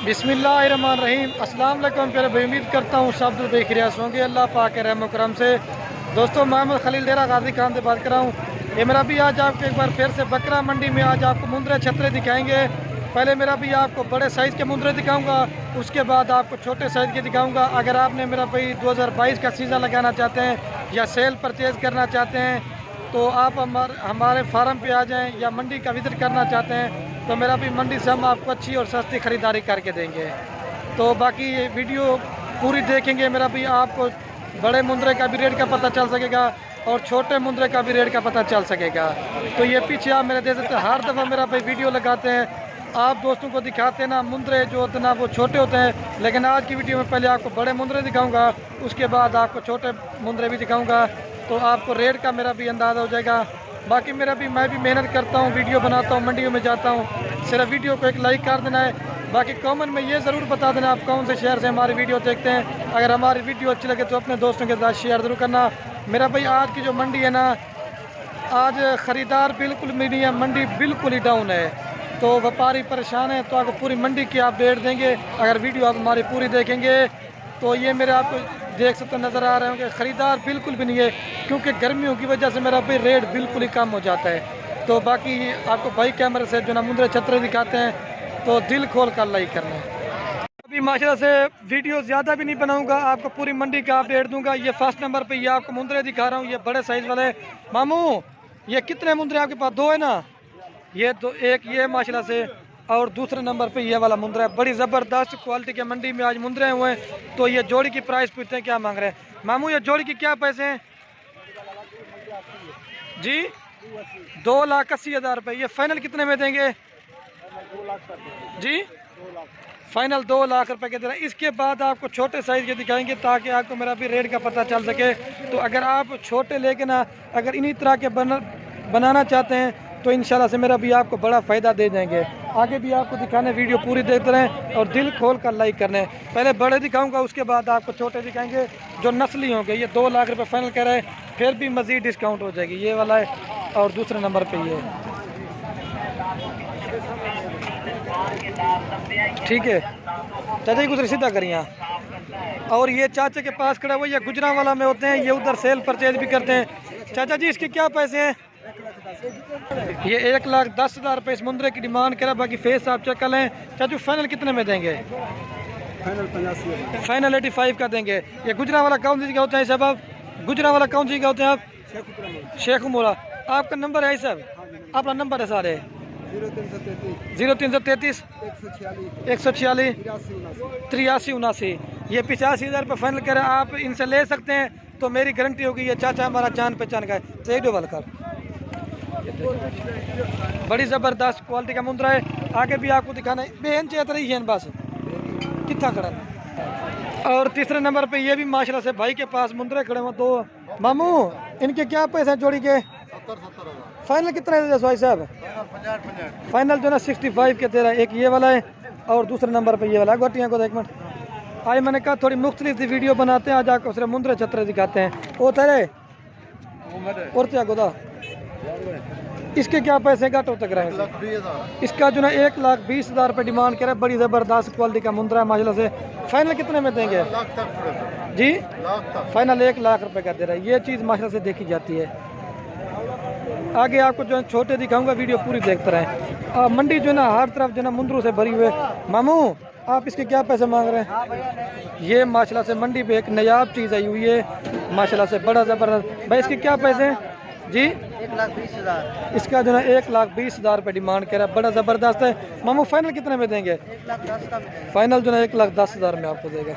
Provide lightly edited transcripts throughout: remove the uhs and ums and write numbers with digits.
बिस्मिल्लाहिर्रहमानिर्रहीम। अस्सलाम वालेकुम प्यारे भाई, उम्मीद करता हूँ सब लोग बेखिरियात होंगे अल्लाह पाक के रहम करम से। दोस्तों, मोहम्मद खलील डेरा गाजी खान से बात कर रहा हूँ। ये मेरा भी आज आपको एक बार फिर से बकरा मंडी में आज आपको मुंदरे छतरे दिखाएंगे। पहले मेरा भी आपको बड़े साइज़ के मुंदरे दिखाऊंगा, उसके बाद आपको छोटे साइज़ के दिखाऊंगा। अगर आपने मेरा भाई 2022 का सीज़न लगाना चाहते हैं या सेल परचेज़ करना चाहते हैं तो आप हमारे फार्म पे आ जाएं, या मंडी का विज़िट करना चाहते हैं तो मेरा भी मंडी से हम आपको अच्छी और सस्ती ख़रीदारी करके देंगे। तो बाकी ये वीडियो पूरी देखेंगे, मेरा भी आपको बड़े मुंदरे का भी रेट का पता चल सकेगा और छोटे मुंदरे का भी रेट का पता चल सकेगा। तो ये पीछे आप मेरे देख सकते हैं, हर दफ़ा मेरा भाई वीडियो लगाते हैं, आप दोस्तों को दिखाते हैं ना मुंदरे जो होते हैं ना वो छोटे होते हैं, लेकिन आज की वीडियो में पहले आपको बड़े मुंदरे दिखाऊंगा, उसके बाद आपको छोटे मुंदरे भी दिखाऊंगा, तो आपको रेट का मेरा भी अंदाज़ा हो जाएगा। बाकी मैं भी मेहनत करता हूँ, वीडियो बनाता हूँ, मंडियों में जाता हूँ, सिर्फ वीडियो को एक लाइक कर देना है। बाकी कमेंट में ये ज़रूर बता देना आप कौन से शहर से हमारी वीडियो देखते हैं। अगर हमारी वीडियो अच्छी लगे तो अपने दोस्तों के साथ शेयर ज़रूर करना। मेरा भाई आज की जो मंडी है ना, आज ख़रीदार बिल्कुल नहीं है, मंडी बिल्कुल ही डाउन है, तो व्यापारी परेशान है। तो आपको पूरी मंडी की अपडेट देंगे अगर वीडियो आप हमारी पूरी देखेंगे। तो ये मेरे आपको देख सकते नज़र आ रहे होंगे, ख़रीदार बिल्कुल भी नहीं है क्योंकि गर्मियों की वजह से मेरा भाई रेट बिल्कुल ही कम हो जाता है। तो बाकी आपको भाई कैमरे से जो ना मुंदरे छतरे दिखाते हैं तो दिल खोल कर लाइक करना है। अभी माशाल्लाह से वीडियो ज़्यादा भी नहीं बनाऊंगा, आपको पूरी मंडी का अपडेट दूंगा। ये फर्स्ट नंबर पे ये आपको मुंदरे दिखा रहा हूँ, ये बड़े साइज़ वाले। मामू ये कितने मुंदरे आपके पास? दो है ना? ये तो एक ये माशाल्लाह से, और दूसरे नंबर पे ये वाला मुंदरा है। बड़ी ज़बरदस्त क्वालिटी के मंडी में आज मुंदरे हुए हैं। तो ये जोड़ी की प्राइस पूछते हैं क्या मांग रहे हैं। मामू ये जोड़ी की क्या पैसे हैं जी? 2,80,000 रुपये। ये फाइनल कितने में देंगे जी? फाइनल 2 लाख रुपए के दे। इसके बाद आपको छोटे साइज़ के दिखाएंगे ताकि आपको मेरा भी रेट का पता चल सके। तो अगर आप छोटे लेके ना अगर इन्हीं तरह के बनाना चाहते हैं तो इंशाल्लाह से मेरा भी आपको बड़ा फ़ायदा दे जाएंगे। आगे भी आपको दिखाने, वीडियो पूरी देखते रहें और दिल खोल कर लाइक करने। पहले बड़े दिखाऊंगा, उसके बाद आपको छोटे दिखाएंगे जो नस्ली होंगे। ये 2 लाख रुपए फाइनल कह रहे हैं, फिर भी मज़ीद डिस्काउंट हो जाएगी। ये वाला है और दूसरे नंबर पे ये, ठीक है चाचा जी कुछ सीधा करिए। और ये चाचा के पास खड़ा हुआ, ये गुजरांवाला में होते हैं, ये उधर सेल परचेज भी करते हैं। चाचा जी इसके क्या पैसे हैं? ये 1,10,000 रुपये इस मुंदरे की डिमांड करा। बाकी फेस आप चेक कर लें। चाचू फाइनल कितने में देंगे? फाइनल 85 का देंगे। ये गुजरांवाला कौन सी जगह होते हैं साहब? आप गुजरांवाला कौन सी जगह होते हैं आप? शेख उमरा। आपका नंबर है साहब? अपना नंबर है सारे 0333 146 83 79। ये 85,000 रुपये फाइनल करें, आप इनसे ले सकते हैं। तो मेरी गारंटी होगी ये चाचा हमारा जान पहचान का है। सही डोबल कर, बड़ी ज़बरदस्त क्वालिटी का मुंदरा है। आगे भी आपको दिखाना है, बेहन चेहत रही है बस कितना खड़ा है। और तीसरे नंबर पे ये भी माशाल्लाह से भाई के पास मुंदरे खड़े हुए 2। मामू इनके क्या पैसे जोड़ी के? 70,000। फाइनल कितना है भाई साहब? फाइनल जो ना 65 के दे रहा है। एक ये वाला है और दूसरे नंबर पे ये वाला है। गोटियाँ को 1 मिनट, आज मैंने कहा थोड़ी मुख्तलिफ सी वीडियो बनाते हैं, आज आपको सिर्फ मुंदरे छतरे दिखाते हैं। ओ तेरे और क्या गोदा, इसके क्या पैसे घट हो तक रहे? इसका जो ना 1,20,000 रुपये डिमांड करे। बड़ी ज़बरदस्त क्वालिटी का मुंदरा है माशाल्लाह से। फाइनल कितने में देंगे जी? फाइनल 1 लाख रुपए का दे रहा है। ये चीज़ माशाल्लाह से देखी जाती है। आगे आपको जो है छोटे दिखाऊंगा, वीडियो पूरी देखते रहें। मंडी जो ना हर तरफ जो ना मुंदरों से भरी हुई है। मामू आप इसके क्या पैसे मांग रहे हैं? ये माशाल्लाह से मंडी पे एक नायाब चीज़ आई हुई है माशाल्लाह से, बड़ा ज़बरदस्त। भाई इसके क्या पैसे हैं जी? 1,20,000। इसका जो है 1,20,000 रुपये डिमांड करा। बड़ा ज़बरदस्त है। मामू फाइनल कितने में देंगे? 1,10,000 का। फाइनल जो है 1,10,000 में आपको देगा।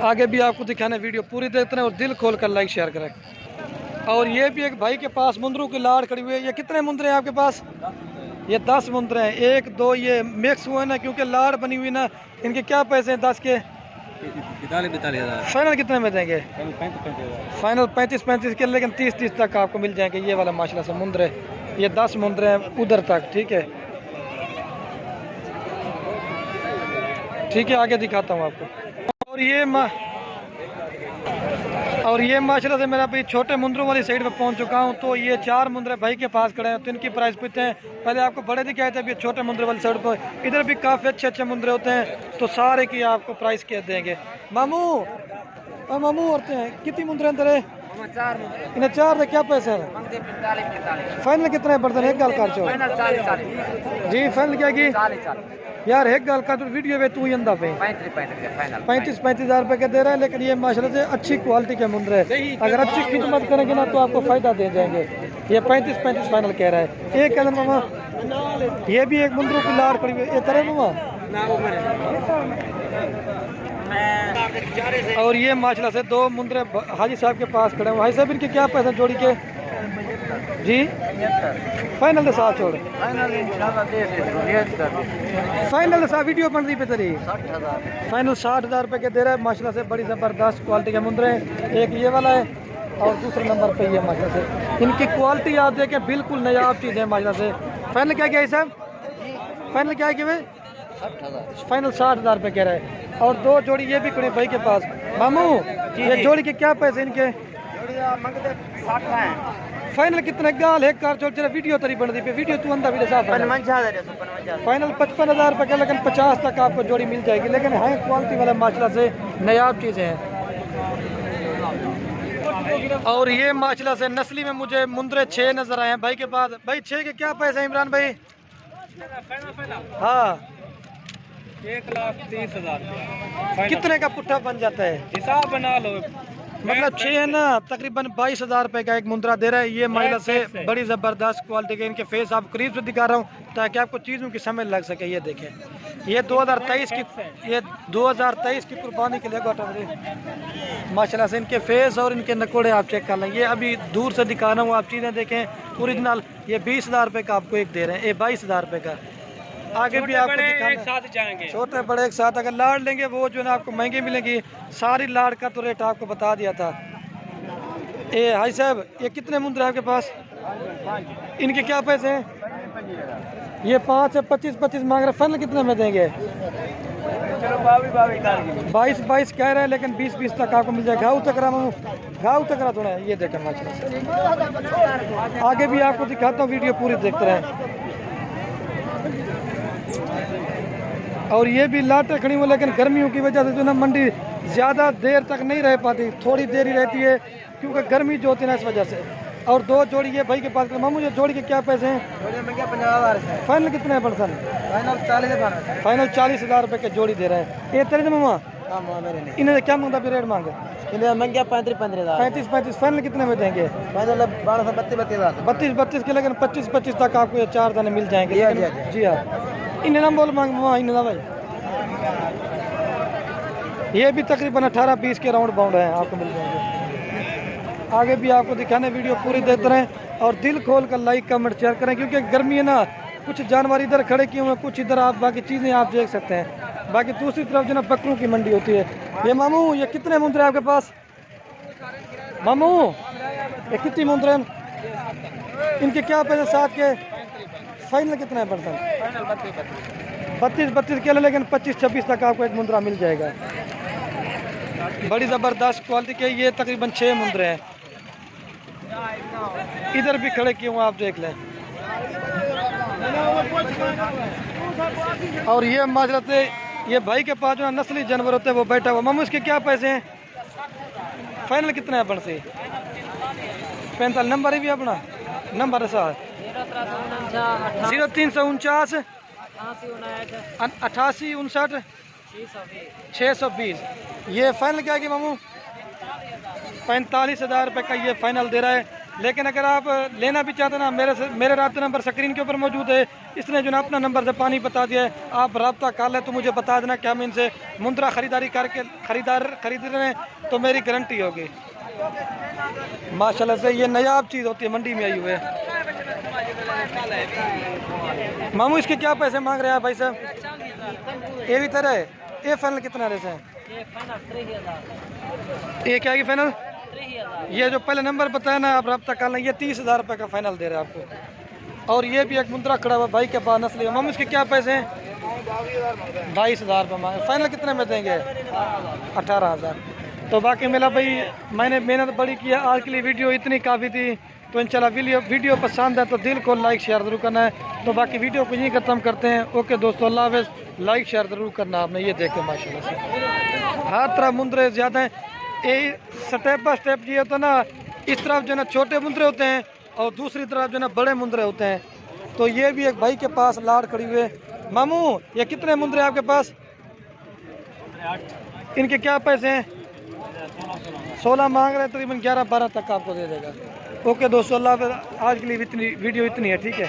आगे भी आपको दिखाने, वीडियो पूरी देखते हैं और दिल खोल कर लाइक शेयर करें। और ये भी एक भाई के पास मुंदरों की लाड़ खड़ी हुई है। ये कितने मुंदरे हैं आपके पास? ये 10 मुंदरे हैं। 1 2 ये मिक्स हुए ना क्योंकि लाड़ बनी हुई ना। इनके क्या पैसे हैं 10 के? 42,000। फाइनल कितने में देंगे? फाइनल 35 के, लेकिन 30 तक आपको मिल जाएंगे। ये वाला माशाल्लाह से मुंदरे, ये 10 मुंदरे हैं उधर तक, ठीक है ठीक है। आगे दिखाता हूँ आपको। और ये और ये माशाल्लाह से मेरा भाई छोटे मुंदरों वाली साइड पे पहुंच चुका हूं। तो ये 4 मुंदरे भाई के पास खड़े हैं, तो इनकी प्राइस पूछते हैं। पहले आपको बड़े दिखाए थे, अभी छोटे मुंदरे वाली साइड पर इधर भी काफ़ी अच्छे अच्छे मुंदरे होते हैं, तो सारे की आपको प्राइस क्या देंगे। मामू मामू औरतें हैं, कितनी मुंदरे अंदर है? इन्हें 4 दे क्या पैसे हैं? फाइनल कितना है बर्तन? एक गाल कर चो जी, फाइनल क्या की यार? एक गाल का तो वीडियो में तू ही अंदा पे 35 हज़ार रुपये के दे रहा है। लेकिन ये माशाल्लाह से अच्छी क्वालिटी के मुंदरे है, अगर अच्छी खिदमत करेंगे ना तो आपको फ़ायदा दे जाएंगे। ये 35 फाइनल कह रहा है। एक कदम मामा, ये भी एक मुंदरों की लाड़ पड़ी हुई है, ये करे मामा। और ये माशाल्लाह से 2 मुंदरे हाजी साहब के पास खड़े हैं। हाजी साहब इनके क्या पैसे जोड़ी के जी? फाइनल के साथ छोड़ फाइनल साथ वीडियो बन रही पे तेरी फाइनल 60,000 रुपये के दे रहा है। माशाल्लाह से बड़ी ज़बरदस्त क्वालिटी के मुंदरे हैं। एक ये वाला है और दूसरे नंबर पे ये माशाल्लाह से इनकी क्वालिटी आप देखें, बिल्कुल नयाब चीज़ है माशाल्लाह से। फाइनल क्या किया साहब? फाइनल क्या किया भाई? फाइनल 60,000 रुपये कह रहा है। और 2 जोड़ी ये भी खड़े भाई के पास। मामू ये जोड़ी के क्या पैसे इनके? फाइनल कितने गाल है कार चल? वीडियो तरी बन रही पे, वीडियो तू अंदा वीडियो साफ फाइनल 55,000 रुपये का, लेकिन 50 तक आपको जोड़ी मिल जाएगी। लेकिन है क्वालिटी वाला माशाल्लाह से नयाब चीज़ें हैं। और ये माशाल्लाह से नस्ली में मुझे मुंदरे 6 नजर आए हैं भाई के पास। भाई 6 के क्या पैसे हैं इमरान भाई? हाँ 1,30,000 कितने का पुट्ठा बन जाता है? हिसाब बना लो, मतलब 6 है ना, तकरीबन 22,000 रुपये का एक मुंदरा दे रहा है। ये महिला से बड़ी ज़बरदस्त क्वालिटी के इनके फेस आप करीब से दिखा रहा हूँ ताकि आपको चीज़ों की समझ लग सके। ये देखें, ये 2023 की कुर्बानी के लिए माशाल्लाह से इनके फेस और इनके नकोड़े आप चेक कर लें। ये अभी दूर से दिखा रहा हूँ, आप चीज़ें देखें ओरिजिनल। ये 20,000 रुपये का आपको एक दे रहे हैं, ये 22,000 रुपये का। आगे भी आपको एक साथ जाएंगे, छोटे बड़े एक साथ। अगर लाड़ लेंगे वो जो है ना आपको महंगी मिलेंगी। सारी लाड़ का तो रेट आपको बता दिया था। ए हाई साहब ये कितने मुंदरे आपके पास? इनके क्या पैसे हैं? ये 5 से 25 मांग रहे। फाइनल कितने में देंगे? 22 कह रहे हैं, लेकिन 20 तक आपको मिल जाएगा। घाव तक रहा थोड़ा। ये देखें माशाल्लाह, आगे भी आपको दिखाता हूँ, वीडियो पूरी देखते रहें। और ये भी लाटें खड़ी हुई, लेकिन गर्मियों की वजह से जो ना मंडी ज़्यादा देर तक नहीं रह पाती, थोड़ी देर ही रहती है क्योंकि गर्मी जो होती है ना इस वजह से। और 2 जोड़ी ये भाई के पास। मामू ये जोड़ी के क्या पैसे हैं? फाइनल कितने हैं पर्सन? फाइनल 40,000 रुपये के जोड़ी दे रहा है। ये तेरे मामा इन्हें क्या मांगता रेट मांगे? 35 फाइनल कितने में देंगे? 32 के, लेकिन 25 तक आपको ये 4 दाने मिल जाएंगे। जी हाँ, इन्हें ना बोल मांग मामा, इन्हें ना भाई। ये भी तकरीबन 18-20 के राउंड बाउंड है, आपको मिल जाएंगे। आगे भी आपको दिखाने, वीडियो पूरी देते रहें और दिल खोल कर लाइक कमेंट शेयर करें, क्योंकि गर्मी है ना, कुछ जानवर इधर खड़े किए हुए हैं, कुछ इधर आप बाकी चीज़ें आप देख सकते हैं। बाकी दूसरी तरफ जो ना बकरों की मंडी होती है। ये मामू ये कितने मुंदरे आपके पास? मामू ये कितनी मुंदरे? इनके क्या पैसे साथ के? फाइनल कितना है पर्सन? 32 के, लेकिन 25-26 तक आपको एक मुंदरा मिल जाएगा। बड़ी ज़बरदस्त क्वालिटी के ये तकरीबन 6 मुंदरे हैं। इधर भी खड़े किए हुए आप देख लें। और ये माजरत ये भाई के पास जो है नस्ली जानवर होते हैं वो बैठा हुआ। मामू इसके क्या पैसे हैं? फाइनल कितना है अपन से? 45 नंबर है भी अपना नंबर है साथ 0349 88 59 620। ये फाइनल क्या है मामू? 45,000 रुपये का ये फाइनल दे रहा है। लेकिन अगर आप लेना भी चाहते ना, मेरे राब्ता नंबर स्क्रीन के ऊपर मौजूद है। इसने जो ना अपना नंबर से पानी बता दिया है, आप राब्ता कर लें तो मुझे बता देना। क्या मैं इनसे मुंदरा खरीदारी करके खरीद रहे हैं तो मेरी गारंटी होगी। माशाल्लाह से ये नयाब चीज़ होती है, मंडी में आई हुई है। मामू इसके क्या पैसे मांग रहे हैं भाई साहब? ये भी तरह है। ये फाइनल कितना रेस है? ये क्या है फाइनल? ये जो पहले नंबर बताया ना, आप रब्ता कर लें। ये 30,000 रुपये का फाइनल दे रहे हैं आपको। और ये भी एक मुंदरा खड़ा हुआ भाई के पास नस्ली। मामू इसके क्या पैसे हैं? 22,000 रुपये मांगे। फाइनल कितने में देंगे? 18,000। तो बाकी मेरा भाई मैंने मेहनत बड़ी की है, आज के लिए वीडियो इतनी काफ़ी थी। तो इंशाल्लाह वीडियो पसंद है तो दिल को लाइक शेयर ज़रूर करना है। तो बाकी वीडियो को यहीं ख़त्म करते हैं। ओके दोस्तों, अल्लाह हाफ़िज़। लाइक शेयर ज़रूर करना आपने। ये देखें माशाल्लाह से हर तरफ मुंदरे ज़्यादा हैं। ये स्टेप बाय स्टेप ये होता है ना, इस तरफ जो है ना छोटे मुंदरे होते हैं और दूसरी तरफ जो है ना बड़े मुंदरे होते हैं। तो ये भी एक भाई के पास लाड़ खड़ी हुए। मामू ये कितने मुंदरे आपके पास? इनके क्या पैसे हैं? 16 मांग रहे हैं, तकरीबन 11-12 तक आपको दे देगा। ओके दोस्तों, अल्लाह हाफ़िज़। आज के लिए इतनी वीडियो इतनी है, ठीक है।